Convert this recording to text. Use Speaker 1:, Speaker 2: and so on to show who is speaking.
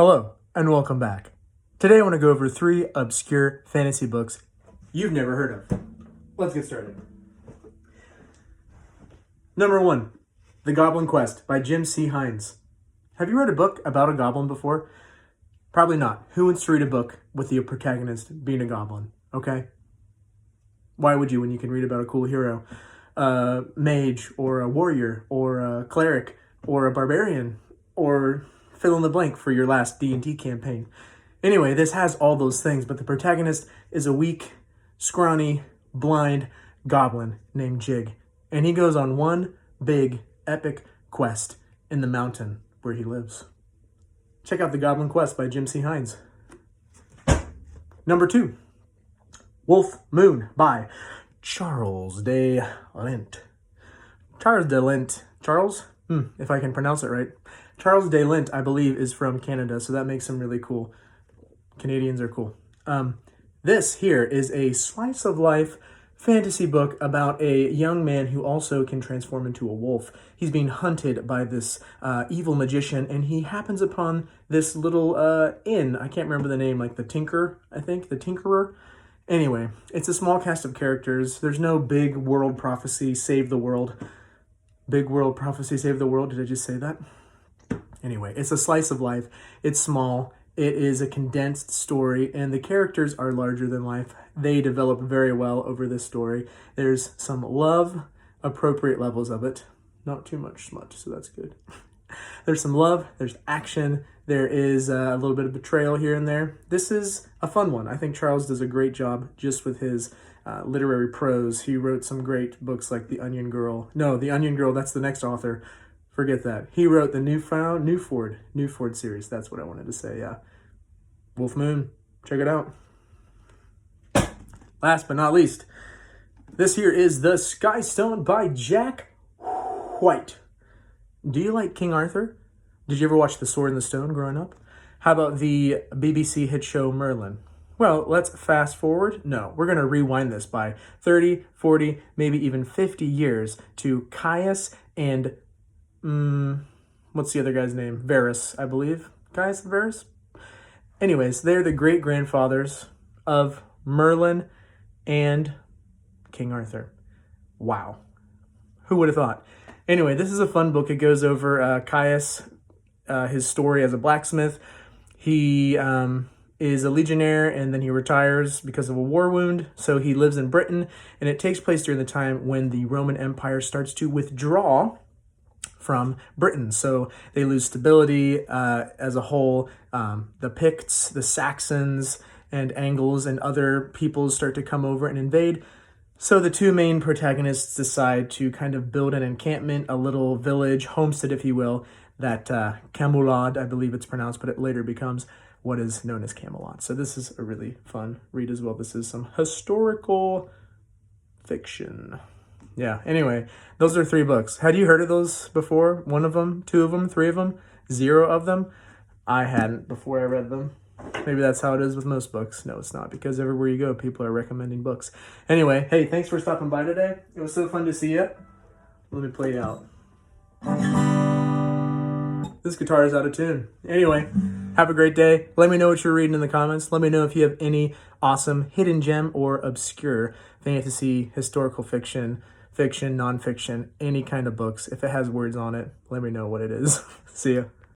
Speaker 1: Hello, and welcome back. Today I want to go over 3 obscure fantasy books you've never heard of. Let's get started. Number 1, The Goblin Quest by Jim C. Hines. Have you read a book about a goblin before? Probably not. Who wants to read a book with the protagonist being a goblin? Okay? Why would you when you can read about a cool hero? A mage, or a warrior, or a cleric, or a barbarian, or fill in the blank for your last D&D campaign. Anyway, this has all those things, but the protagonist is a weak, scrawny, blind goblin named Jig. And he goes on one big, epic quest in the mountain where he lives. Check out The Goblin Quest by Jim C. Hines. Number 2, Wolf Moon by Charles de Lint. Charles, if I can pronounce it right. Charles de Lint, I believe, is from Canada, so that makes him really cool. Canadians are cool. This here is a slice of life fantasy book about a young man who also can transform into a wolf. He's being hunted by this evil magician, and he happens upon this little inn. I can't remember the name, like the Tinker, I think, the Tinkerer. Anyway, it's a small cast of characters. There's no big world prophecy, save the world. Big world prophecy, save the world. Did I just say that? Anyway, it's a slice of life. It's small. It is a condensed story, and the characters are larger than life. They develop very well over this story. There's some love, appropriate levels of it. Not too much smut, so that's good. There's some love, there's action, there is a little bit of betrayal here and there. This is a fun one. I think Charles does a great job just with his literary prose. He wrote some great books like The Onion Girl. No, The Onion Girl, that's the next author. Forget that. He wrote the Newford series. That's what I wanted to say, yeah. Wolf Moon, check it out. Last but not least, this here is The Skystone by Jack White. Do you like King Arthur? Did you ever watch The Sword and the Stone growing up? How about the BBC hit show Merlin? Well, let's fast forward. No, we're going to rewind this by 30, 40, maybe even 50 years to Caius and what's the other guy's name? Varys, I believe. Caius and Varys? Anyways, they're the great-grandfathers of Merlin and King Arthur. Wow. Who would have thought? Anyway, this is a fun book. It goes over Caius, his story as a blacksmith. He is a legionnaire, and then he retires because of a war wound. So he lives in Britain, and it takes place during the time when the Roman Empire starts to withdraw from Britain. So they lose stability as a whole. The Picts, the Saxons, and Angles and other peoples start to come over and invade. So the 2 main protagonists decide to kind of build an encampment, a little village, homestead, if you will, that Camelot, I believe it's pronounced, but it later becomes what is known as Camelot. So this is a really fun read as well. This is some historical fiction. Yeah, anyway, those are 3 books. Had you heard of those before? 1 of them, 2 of them, 3 of them, 0 of them? I hadn't before I read them. Maybe that's how it is with most books. No, it's not, because everywhere you go, people are recommending books. Anyway, hey, thanks for stopping by today. It was so fun to see you. Let me play it out. This guitar is out of tune. Anyway, have a great day. Let me know what you're reading in the comments. Let me know if you have any awesome hidden gem or obscure fantasy, historical fiction, nonfiction, any kind of books. If it has words on it, let me know what it is. See ya.